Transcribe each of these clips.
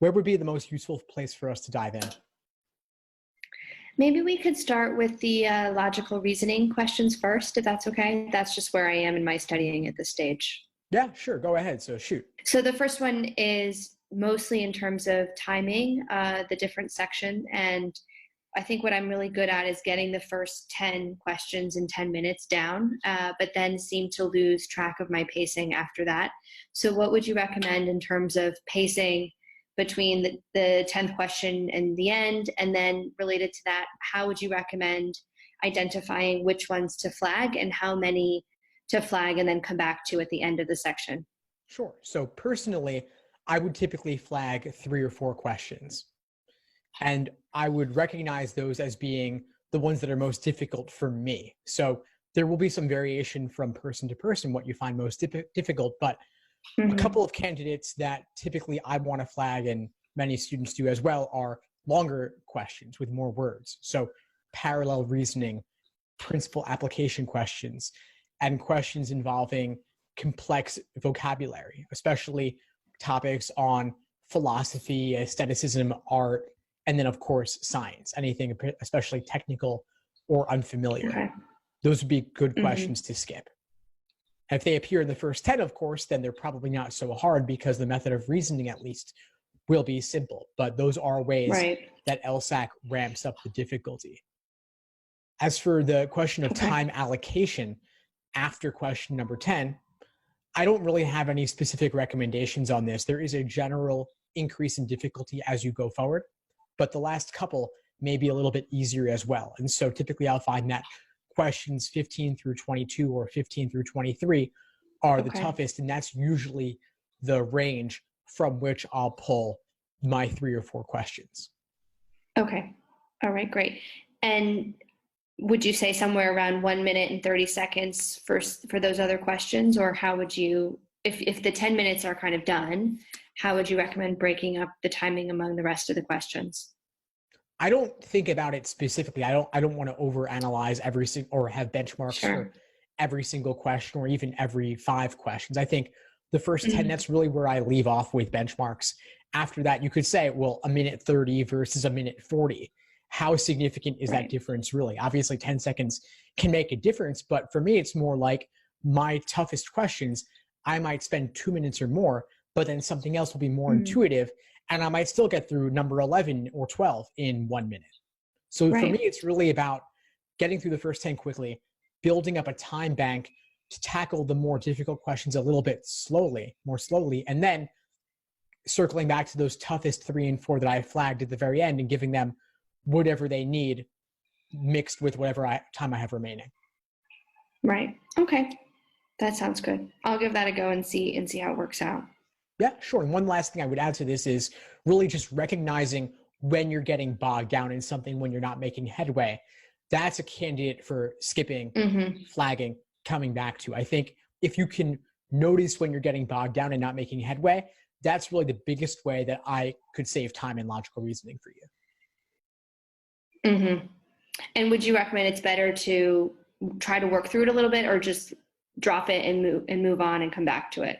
where would be the most useful place for us to dive in? Maybe we could start with the logical reasoning questions first, if that's okay. That's just where I am in my studying at this stage. Yeah, sure. Go ahead. So shoot. So the first one is mostly in terms of timing, the different section. And I think what I'm really good at is getting the first 10 questions in 10 minutes down, but then seem to lose track of my pacing after that. So what would you recommend in terms of pacing between the 10th question and the end? And then related to that, how would you recommend identifying which ones to flag and how many to flag and then come back to at the end of the section? Sure. So personally, I would typically flag 3 or 4 questions. And I would recognize those as being the ones that are most difficult for me. So there will be some variation from person to person, what you find most difficult, but a couple of candidates that typically I want to flag, and many students do as well, are longer questions with more words. So parallel reasoning, principal application questions, and questions involving complex vocabulary, especially topics on philosophy, aestheticism, art, and then of course science, anything especially technical or unfamiliar. Okay. Those would be good questions to skip. If they appear in the first 10, of course, then they're probably not so hard because the method of reasoning at least will be simple. But those are ways that LSAT ramps up the difficulty. As for the question of time allocation after question number 10, I don't really have any specific recommendations on this. There is a general increase in difficulty as you go forward, but the last couple may be a little bit easier as well. And so typically I'll find that questions 15 through 22 or 15 through 23 are the toughest, and that's usually the range from which I'll pull my 3 or 4 questions. Okay. All right, great. And would you say somewhere around 1 minute and 30 seconds for those other questions, or how would you, if the 10 minutes are kind of done, how would you recommend breaking up the timing among the rest of the questions? I don't think about it specifically. I don't want to overanalyze every single or have benchmarks for every single question or even every 5 questions. I think the first 10, that's really where I leave off with benchmarks. After that, you could say, well, a minute 30 versus a minute 40. How significant is that difference really? Obviously 10 seconds can make a difference, but for me, it's more like my toughest questions, I might spend 2 minutes or more, but then something else will be more intuitive, and I might still get through number 11 or 12 in 1 minute. So for me, it's really about getting through the first 10 quickly, building up a time bank to tackle the more difficult questions a little bit more slowly, and then circling back to those toughest 3 and 4 that I flagged at the very end and giving them whatever they need mixed with whatever time I have remaining. Right. Okay. That sounds good. I'll give that a go and see how it works out. Yeah, sure. And one last thing I would add to this is really just recognizing when you're getting bogged down in something, when you're not making headway. That's a candidate for skipping, flagging, coming back to. I think if you can notice when you're getting bogged down and not making headway, that's really the biggest way that I could save time in logical reasoning for you. And would you recommend it's better to try to work through it a little bit, or just drop it and move on and come back to it?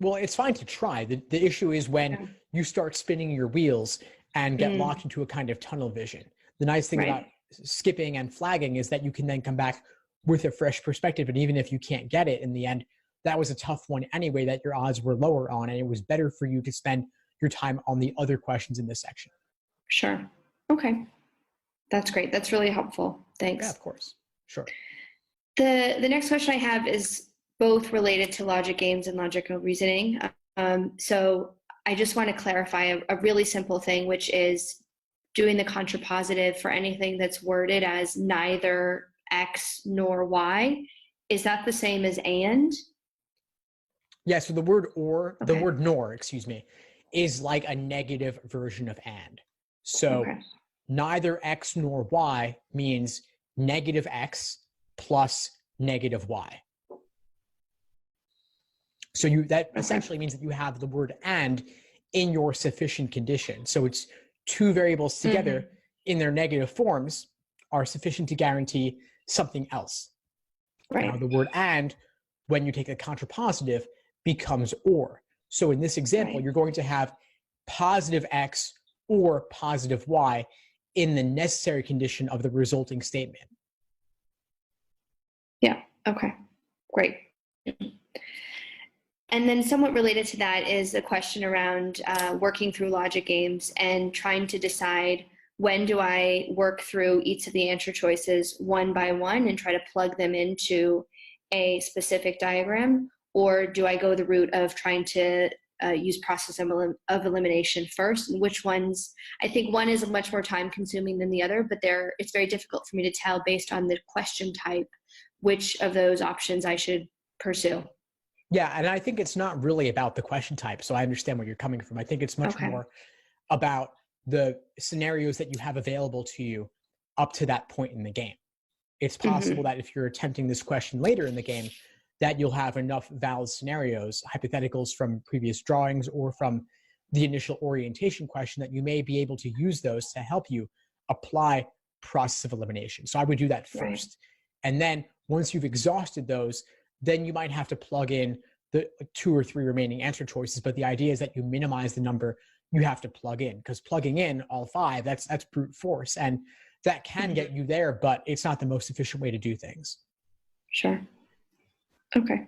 Well, it's fine to try. The issue is when you start spinning your wheels and get locked into a kind of tunnel vision. The nice thing about skipping and flagging is that you can then come back with a fresh perspective. And even if you can't get it in the end, that was a tough one anyway that your odds were lower on, and it was better for you to spend your time on the other questions in this section. Sure. Okay. That's great. That's really helpful. Thanks. Yeah, of course. Sure. The next question I have is both related to logic games and logical reasoning. So I just want to clarify a really simple thing, which is doing the contrapositive for anything that's worded as neither X nor Y. Is that the same as and? Yeah, so the word or, the word nor, excuse me, is like a negative version of and. So neither X nor Y means negative X plus negative Y. So that essentially means that you have the word and in your sufficient condition. So it's two variables together in their negative forms are sufficient to guarantee something else. Now the word and, when you take a contrapositive, becomes or. So in this example, you're going to have positive X or positive Y in the necessary condition of the resulting statement. Yeah. Okay. Great. And then somewhat related to that is a question around working through logic games and trying to decide when do I work through each of the answer choices one by one and try to plug them into a specific diagram, or do I go the route of trying to use process of elimination first? And which ones? I think one is much more time consuming than the other, but it's very difficult for me to tell based on the question type which of those options I should pursue. Yeah, and I think it's not really about the question type. So I understand where you're coming from. I think it's much more about the scenarios that you have available to you up to that point in the game. It's possible that if you're attempting this question later in the game, that you'll have enough valid scenarios, hypotheticals from previous drawings or from the initial orientation question, that you may be able to use those to help you apply process of elimination. So I would do that first. Right. And then once you've exhausted those, then you might have to plug in the 2 or 3 remaining answer choices. But the idea is that you minimize the number you have to plug in, because plugging in all 5, that's brute force. And that can get you there, but it's not the most efficient way to do things. Sure. Okay.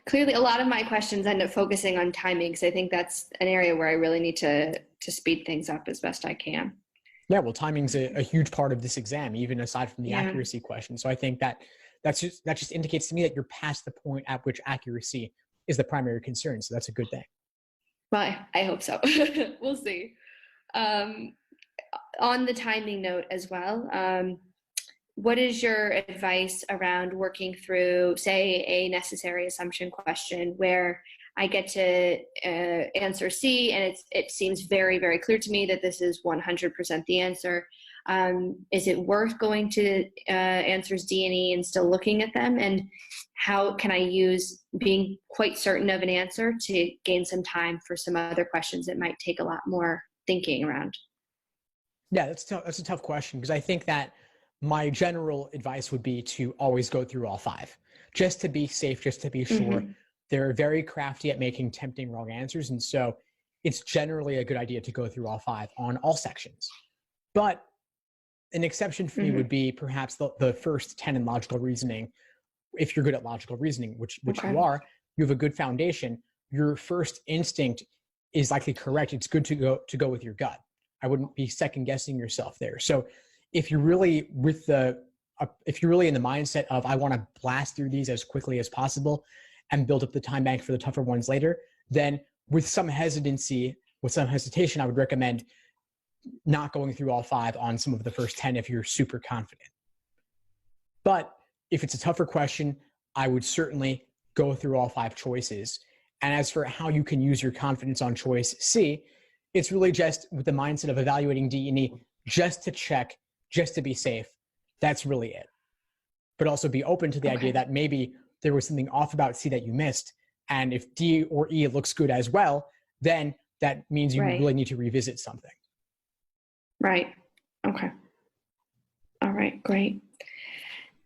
Clearly, a lot of my questions end up focusing on timing, because I think that's an area where I really need to speed things up as best I can. Yeah, well, timing's a huge part of this exam, even aside from the accuracy question. So I think that just indicates to me that you're past the point at which accuracy is the primary concern. So that's a good thing. Well, I hope so. We'll see. On the timing note as well, what is your advice around working through, say, a necessary assumption question where I get to answer C and it seems very, very clear to me that this is 100% the answer? Is it worth going to answers D and E and still looking at them? And how can I use being quite certain of an answer to gain some time for some other questions that might take a lot more thinking around? Yeah, that's a tough question, because I think that my general advice would be to always go through all 5, just to be safe, just to be sure. They're very crafty at making tempting wrong answers. And so it's generally a good idea to go through all 5 on all sections. But an exception for me would be perhaps the first 10 in logical reasoning. If you're good at logical reasoning, which you are, you have a good foundation. Your first instinct is likely correct. It's good to go with your gut. I wouldn't be second guessing yourself there. So if you're really in the mindset of, I want to blast through these as quickly as possible and build up the time bank for the tougher ones later, then with some hesitation, I would recommend not going through all 5 on some of the first 10 if you're super confident. But if it's a tougher question, I would certainly go through all 5 choices. And as for how you can use your confidence on choice C, it's really just with the mindset of evaluating D and E just to check, just to be safe. That's really it. But also be open to the idea that maybe there was something off about C that you missed. And if D or E looks good as well, then that means you really need to revisit something. Right. Okay. All right. Great.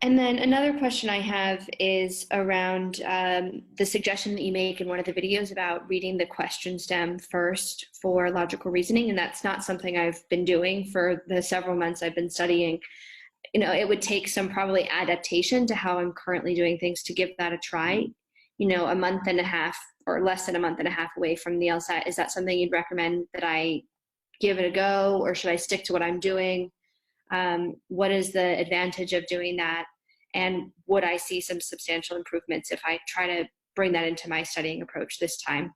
And then another question I have is around the suggestion that you make in one of the videos about reading the question stem first for logical reasoning. And that's not something I've been doing for the several months I've been studying. You know, it would take some probably adaptation to how I'm currently doing things to give that a try. You know, a month and a half or less than a month and a half away from the LSAT. Is that something you'd recommend that I give it a go, or should I stick to what I'm doing? What is the advantage of doing that? And would I see some substantial improvements if I try to bring that into my studying approach this time?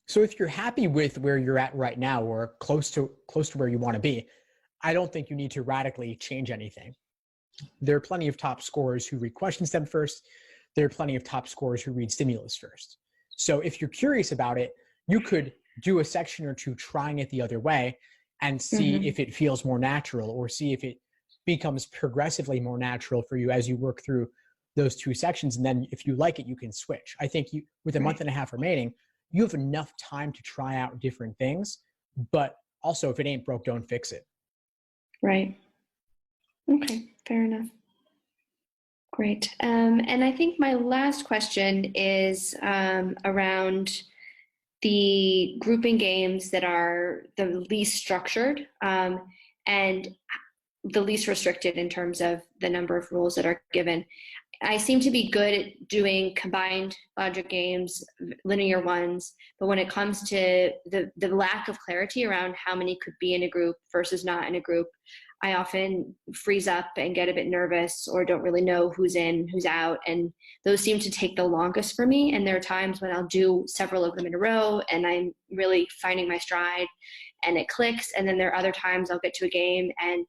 So if you're happy with where you're at right now, or close to where you want to be, I don't think you need to radically change anything. There are plenty of top scorers who read question stem first. There are plenty of top scorers who read stimulus first. So if you're curious about it, you could do a section or 2 trying it the other way and see if it feels more natural, or see if it becomes progressively more natural for you as you work through those 2 sections. And then if you like it, you can switch. I think with a month and a half remaining, you have enough time to try out different things, but also if it ain't broke, don't fix it. Right. Okay. Fair enough. Great. And I think my last question is around the grouping games that are the least structured, and the least restricted in terms of the number of rules that are given. I seem to be good at doing combined logic games, linear ones, but when it comes to the lack of clarity around how many could be in a group versus not in a group, I often freeze up and get a bit nervous or don't really know who's in, who's out. And those seem to take the longest for me. And there are times when I'll do several of them in a row and I'm really finding my stride and it clicks. And then there are other times I'll get to a game and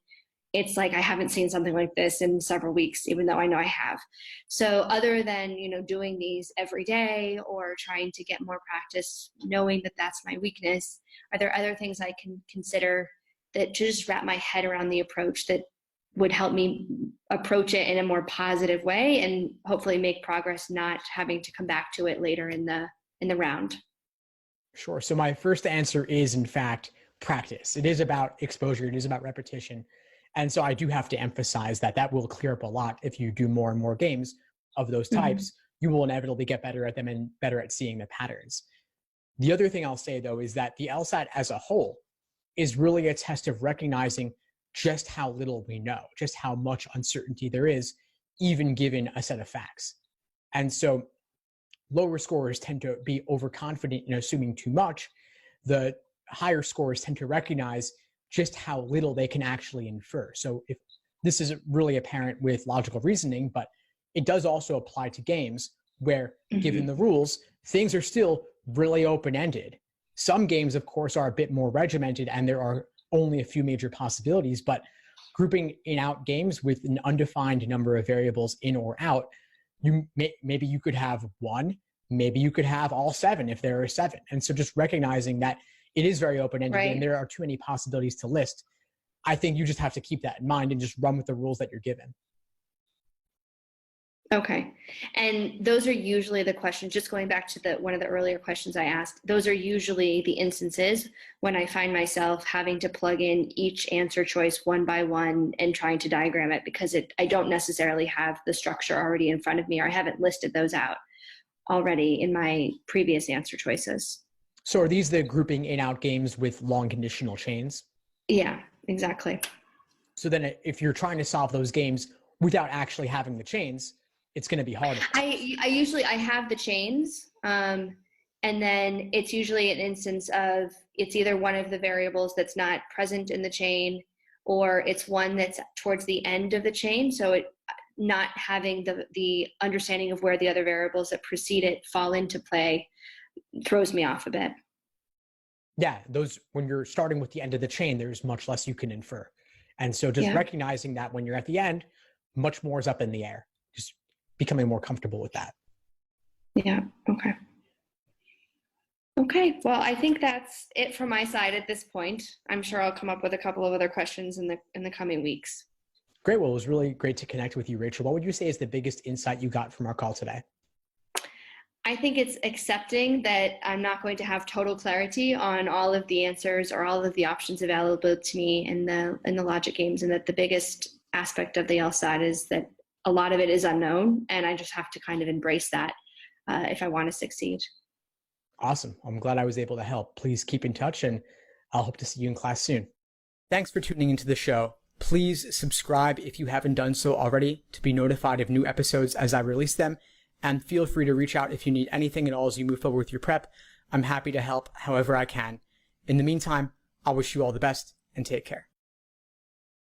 it's like I haven't seen something like this in several weeks, even though I know I have. So other than, doing these every day or trying to get more practice, knowing that that's my weakness, are there other things I can consider that to just wrap my head around the approach that would help me approach it in a more positive way and hopefully make progress, not having to come back to it later in the round? Sure. So my first answer is, in fact, practice. It is about exposure. It is about repetition. And so I do have to emphasize that will clear up a lot. If you do more and more games of those types, you will inevitably get better at them and better at seeing the patterns. The other thing I'll say, though, is that the LSAT as a whole is really a test of recognizing just how little we know, just how much uncertainty there is, even given a set of facts. And so lower scorers tend to be overconfident in assuming too much. The higher scorers tend to recognize just how little they can actually infer. So if this is really apparent with logical reasoning, but it does also apply to games where, given the rules, things are still really open-ended. Some games, of course, are a bit more regimented and there are only a few major possibilities, but grouping in out games with an undefined number of variables in or out, maybe you could have one, maybe you could have all seven if there are seven. And so just recognizing that it is very open-ended and there are too many possibilities to list, I think you just have to keep that in mind and just run with the rules that you're given. Okay. And those are usually the questions, just going back to one of the earlier questions I asked, those are usually the instances when I find myself having to plug in each answer choice one by one and trying to diagram it because I don't necessarily have the structure already in front of me, or I haven't listed those out already in my previous answer choices. So are these the grouping in-out games with long conditional chains? Yeah, exactly. So then if you're trying to solve those games without actually having the chains, it's going to be harder. I have the chains, and then it's usually an instance of it's either one of the variables that's not present in the chain, or it's one that's towards the end of the chain. So it not having the understanding of where the other variables that precede it fall into play throws me off a bit. Yeah, when you're starting with the end of the chain, there's much less you can infer. And so just recognizing that when you're at the end, much more is up in the air. Just becoming more comfortable with that. Yeah, okay. Okay, well, I think that's it from my side at this point. I'm sure I'll come up with a couple of other questions in the coming weeks. Great. Well, it was really great to connect with you, Rachel. What would you say is the biggest insight you got from our call today? I think it's accepting that I'm not going to have total clarity on all of the answers or all of the options available to me in the logic games, and that the biggest aspect of the LSAT is that a lot of it is unknown, and I just have to kind of embrace that if I want to succeed. Awesome. I'm glad I was able to help. Please keep in touch, and I'll hope to see you in class soon. Thanks for tuning into the show. Please subscribe if you haven't done so already to be notified of new episodes as I release them. And feel free to reach out if you need anything at all as you move forward with your prep. I'm happy to help however I can. In the meantime, I'll wish you all the best and take care.